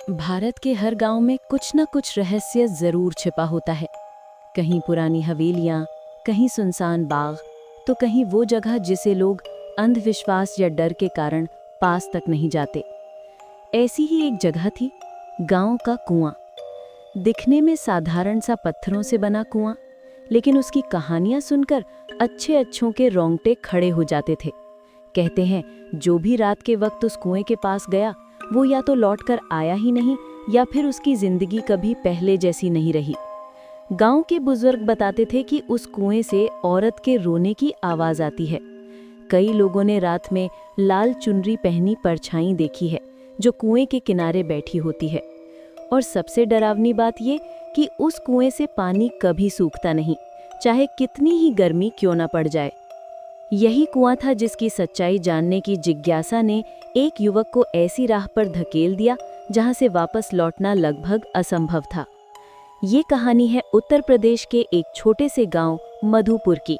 भारत के हर गांव में कुछ न कुछ रहस्य जरूर छिपा होता है। कहीं पुरानी हवेलियां, कहीं सुनसान बाग, तो कहीं वो जगह जिसे लोग अंधविश्वास या डर के कारण पास तक नहीं जाते। ऐसी ही एक जगह थी, गांव का कुआं। दिखने में साधारण सा पत्थरों से बना कुआं, लेकिन उसकी कहानियां सुनकर अच्छे अच्छों के रोंगटे खड़े हो जाते थे। कहते हैं जो भी रात के वक्त उस कुएं के पास गया, वो या तो लौट कर आया ही नहीं, या फिर उसकी जिंदगी कभी पहले जैसी नहीं रही। गांव के बुजुर्ग बताते थे कि उस कुएं से औरत के रोने की आवाज आती है। कई लोगों ने रात में लाल चुनरी पहनी परछाई देखी है, जो कुएं के किनारे बैठी होती है। और सबसे डरावनी बात ये कि उस कुएं से पानी कभी सूखता नहीं, चाहे कितनी ही गर्मी क्यों ना पड़ जाए। यही कुआं था जिसकी सच्चाई जानने की जिज्ञासा ने एक युवक को ऐसी राह पर धकेल दिया जहां से वापस लौटना लगभग असंभव था। ये कहानी है उत्तर प्रदेश के एक छोटे से गांव मधुपुर की।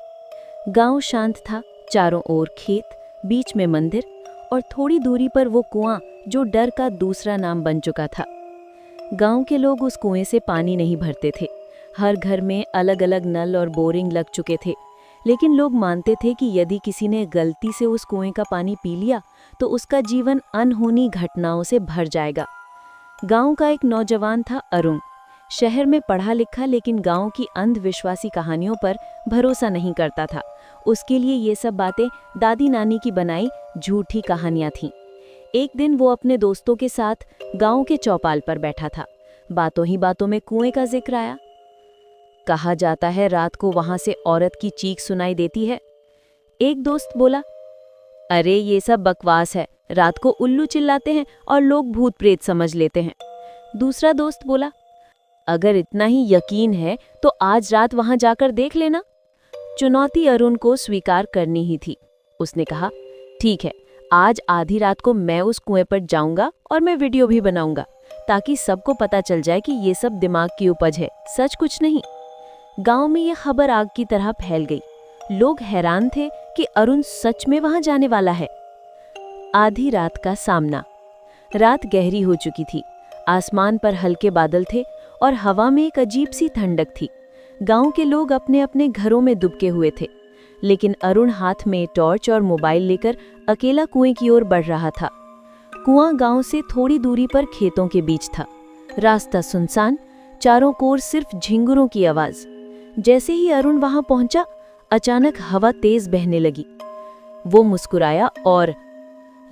गांव शांत था, चारों ओर खेत, बीच में मंदिर और थोड़ी दूरी पर वो कुआं जो डर का दूसरा नाम बन चुका था। गांव के लोग उस कुएं से पानी नहीं भरते थे। हर घर में अलग अलग नल और बोरिंग लग चुके थे, लेकिन लोग मानते थे कि यदि किसी ने गलती से उस कुएं का पानी पी लिया तो उसका जीवन अनहोनी घटनाओं से भर जाएगा। गांव का एक नौजवान था अरुण। शहर में पढ़ा लिखा, लेकिन गांव की अंधविश्वासी कहानियों पर भरोसा नहीं करता था। उसके लिए ये सब बातें दादी नानी की बनाई झूठी कहानियां थीं। एक दिन वो अपने दोस्तों के साथ गांव के चौपाल पर बैठा था। बातों ही बातों में कुएं का जिक्र आया। कहा जाता है रात को वहां से औरत की चीख सुनाई देती है। एक दोस्त बोला, अरे ये सब बकवास है, रात को उल्लू चिल्लाते हैं और लोग भूत प्रेत समझ लेते हैं। दूसरा दोस्त बोला, अगर इतना ही यकीन है तो आज रात वहां जाकर देख लेना। चुनौती अरुण को स्वीकार करनी ही थी। उसने कहा, ठीक है, आज आधी रात को मैं उस कुएं पर जाऊंगा और मैं वीडियो भी बनाऊंगा, ताकि सबको पता चल जाए कि ये सब दिमाग की उपज है, सच कुछ नहीं। गांव में यह खबर आग की तरह फैल गई। लोग हैरान थे कि अरुण सच में वहां जाने वाला है। आधी रात का सामना। रात गहरी हो चुकी थी। आसमान पर हल्के बादल थे और हवा में एक अजीब सी ठंडक थी। गांव के लोग अपने अपने घरों में दुबके हुए थे, लेकिन अरुण हाथ में टॉर्च और मोबाइल लेकर अकेला कुएं की ओर बढ़ रहा था। कुआं गांव से थोड़ी दूरी पर खेतों के बीच था। रास्ता सुनसान, चारों ओर सिर्फ झिंगुरों की आवाज। जैसे ही अरुण वहां पहुंचा, अचानक हवा तेज बहने लगी। वो मुस्कुराया और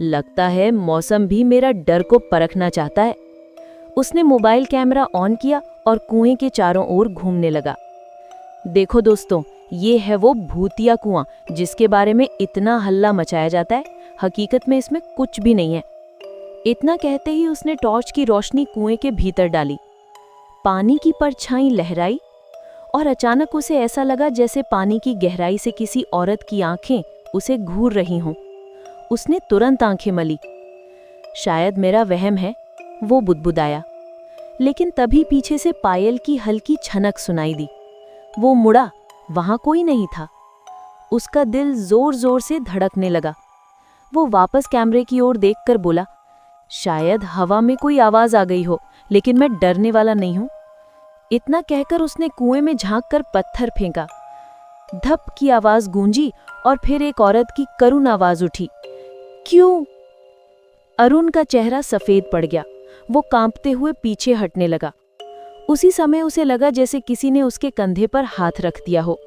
लगता है मौसम भी मेरा डर को परखना चाहता है। उसने मोबाइल कैमरा ऑन किया और कुएं के चारों ओर घूमने लगा। देखो दोस्तों, ये है वो भूतिया कुआं जिसके बारे में इतना हल्ला मचाया जाता है। हकीकत में इसमें कुछ भी नहीं है। इतना कहते ही उसने टॉर्च की रोशनी कुएं के भीतर डाली। पानी की परछाई लहराई और अचानक उसे ऐसा लगा जैसे पानी की गहराई से किसी औरत की आंखें उसे घूर रही हों। उसने तुरंत आंखें मली। शायद मेरा वहम है, वो बुदबुदाया। लेकिन तभी पीछे से पायल की हल्की छनक सुनाई दी। वो मुड़ा, वहां कोई नहीं था। उसका दिल जोर जोर से धड़कने लगा। वो वापस कैमरे की ओर देखकर बोला, शायद हवा में कोई आवाज आ गई हो, लेकिन मैं डरने वाला नहीं हूं। इतना कहकर उसने कुएं में झांककर पत्थर फेंका। धप की आवाज गूंजी और फिर एक औरत की करुण आवाज उठी, क्यों? अरुण का चेहरा सफेद पड़ गया। वो कांपते हुए पीछे हटने लगा। उसी समय उसे लगा जैसे किसी ने उसके कंधे पर हाथ रख दिया हो।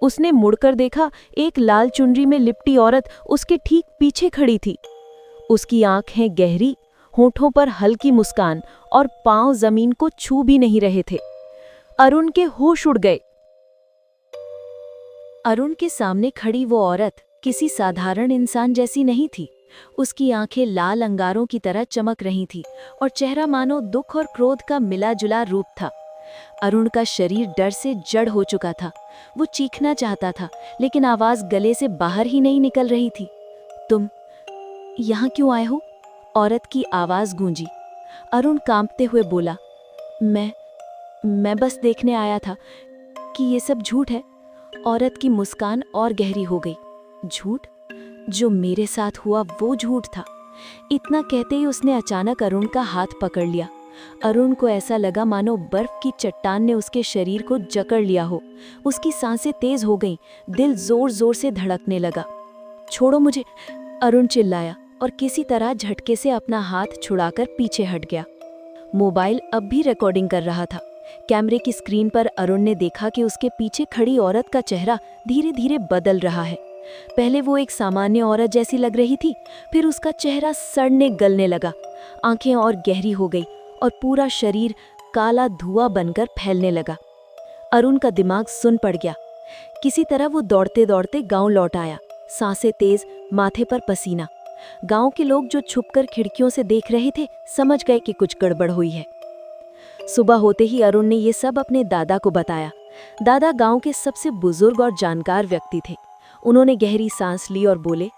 उसने मुड़कर देखा, एक लाल चुनरी में लिपटी औरत उसके ठीक पीछे खड़ी थी। उसकी आंखें गहरी, होठों पर हल्की मुस्कान और पांव जमीन को छू भी नहीं रहे थे। अरुण के होश उड़ गए। अरुण के सामने खड़ी वो औरत किसी साधारण इंसान जैसी नहीं थी। उसकी आंखें लाल अंगारों की तरह चमक रही थी और चेहरा मानो दुख और क्रोध का मिला जुला रूप था। अरुण का शरीर डर से जड़ हो चुका था। वो चीखना चाहता था, लेकिन आवाज गले से बाहर ही नहीं निकल रही थी। तुम यहाँ क्यों आए हो? औरत की आवाज गूंजी। अरुण कांपते हुए बोला, मैं बस देखने आया था कि ये सब झूठ है। औरत की मुस्कान और गहरी हो गई। झूठ? जो मेरे साथ हुआ वो झूठ था। इतना कहते ही उसने अचानक अरुण का हाथ पकड़ लिया। अरुण को ऐसा लगा मानो बर्फ की चट्टान ने उसके शरीर को जकड़ लिया हो। उसकी सांसें तेज हो गईं, दिल जोर जोर से धड़कने लगा। छोड़ो मुझे, अरुण चिल्लाया और किसी तरह झटके से अपना हाथ छुड़ाकर पीछे हट गया। मोबाइल अब भी रिकॉर्डिंग कर रहा था। कैमरे की स्क्रीन पर अरुण ने देखा कि उसके पीछे खड़ी औरत का चेहरा धीरे धीरे बदल रहा है। पहले वो एक सामान्य औरत जैसी लग रही थी, फिर उसका चेहरा सड़ने गलने लगा, आंखें और गहरी हो गई और पूरा शरीर काला धुआं बनकर फैलने लगा। अरुण का दिमाग सुन पड़ गया। किसी तरह वो दौड़ते दौड़ते गांव लौट आया, सांसें तेज, माथे पर पसीना। गांव के लोग जो छुपकर खिड़कियों से देख रहे थे समझ गए कि कुछ गड़बड़ हुई है। सुबह होते ही अरुण ने ये सब अपने दादा को बताया। दादा गांव के सबसे बुजुर्ग और जानकार व्यक्ति थे। उन्होंने गहरी सांस ली और बोले,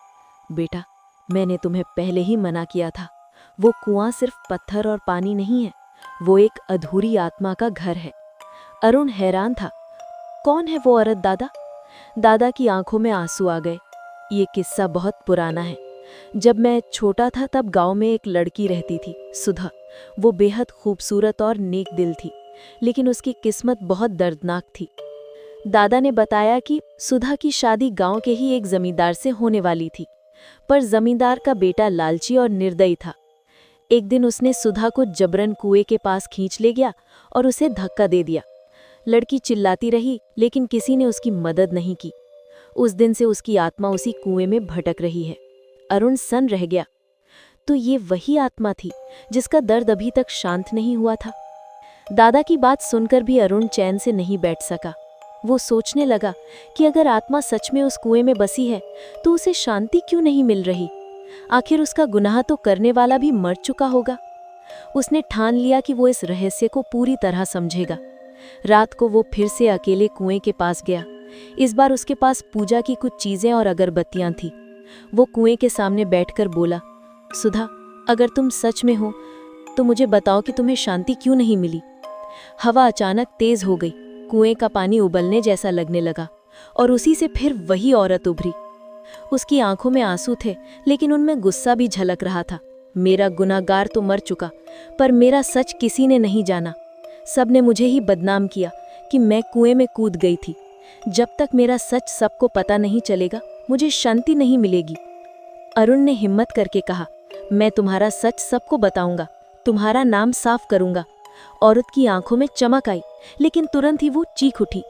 बेटा, मैंने तुम्हें पहले ही मना किया था। वो कुआं सिर्फ पत्थर और पानी नहीं है, वो एक अधूरी आत्मा का घर है। अरुण हैरान था। कौन है वो औरत दादा? दादा की आंखों में आंसू आ गए। ये किस्सा बहुत पुराना है। जब मैं छोटा था तब गांव में एक लड़की रहती थी, सुधा। वो बेहद खूबसूरत और नेक दिल थी, लेकिन उसकी किस्मत बहुत दर्दनाक थी। दादा ने बताया कि सुधा की शादी गांव के ही एक जमींदार से होने वाली थी, पर जमींदार का बेटा लालची और निर्दयी था। एक दिन उसने सुधा को जबरन कुएं के पास खींच ले गया और उसे धक्का दे दिया। लड़की चिल्लाती रही, लेकिन किसी ने उसकी मदद नहीं की। उस दिन से उसकी आत्मा उसी कुएं में भटक रही है। अरुण सन्न रह गया। तो ये वही आत्मा थी जिसका दर्द अभी तक शांत नहीं हुआ था। दादा की बात सुनकर भी अरुण चैन से नहीं बैठ सका। वो सोचने लगा कि अगर आत्मा सच में उस कुएं में बसी है तो उसे शांति क्यों नहीं मिल रही? आखिर उसका गुनाह तो करने वाला भी मर चुका होगा। उसने ठान लिया कि वो इस रहस्य को पूरी तरह समझेगा। रात को वो फिर से अकेले कुएं के पास गया। इस बार उसके पास पूजा की कुछ चीजें और अगरबत्तियां थी। वो कुएं के सामने बैठकर बोला, सुधा, अगर तुम सच में हो तो मुझे बताओ कि तुम्हें शांति क्यों नहीं मिली। हवा अचानक तेज हो गई, कुएं का पानी उबलने जैसा लगने लगा और उसी से फिर वही औरत उभरी। उसकी आंखों में आंसू थे, लेकिन उनमें गुस्सा भी झलक रहा था। मेरा गुनाहगार तो मर चुका, पर मेरा सच किसी ने नहीं जाना। सबने मुझे ही बदनाम किया कि मैं कुएं में कूद गई थी। जब तक मेरा सच सबको पता नहीं चलेगा, मुझे शांति नहीं मिलेगी। अरुण ने हिम्मत करके कहा, मैं तुम्हारा सच सबको बताऊंगा, तुम्हारा नाम साफ करूंगा। औरत की आंखों में चमक आई, लेकिन तुरंत ही वो चीख उठी,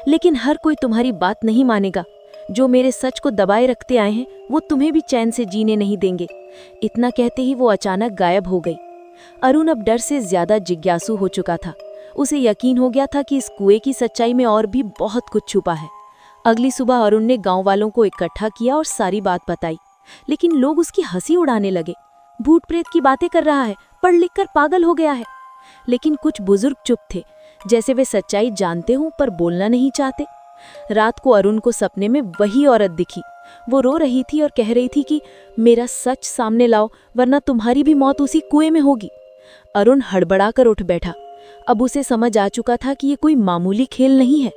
लेकिन हर कोई तुम्हारी बात नहीं मानेगा। जो मेरे सच को दबाए रखते आए हैं वो तुम्हें भी चैन से जीने नहीं देंगे। इतना कहते ही वो अचानक गायब हो गई। अरुण अब डर से ज्यादा जिज्ञासु हो चुका था। उसे यकीन हो गया था कि इस कुएं की सच्चाई में और भी बहुत कुछ छुपा है। अगली सुबह अरुण ने गांव वालों को इकट्ठा किया और सारी बात बताई, लेकिन लोग उसकी हंसी उड़ाने लगे। भूत प्रेत की बातें कर रहा है, पढ़ लिख कर पागल हो गया है। लेकिन कुछ बुजुर्ग चुप थे, जैसे वे सच्चाई जानते हों पर बोलना नहीं चाहते। रात को अरुण को सपने में वही औरत दिखी। वो रो रही थी और कह रही थी कि मेरा सच सामने लाओ, वरना तुम्हारी भी मौत उसी कुएं में होगी। अरुण हड़बड़ाकर उठ बैठा। अब उसे समझ आ चुका था कि ये कोई मामूली खेल नहीं है।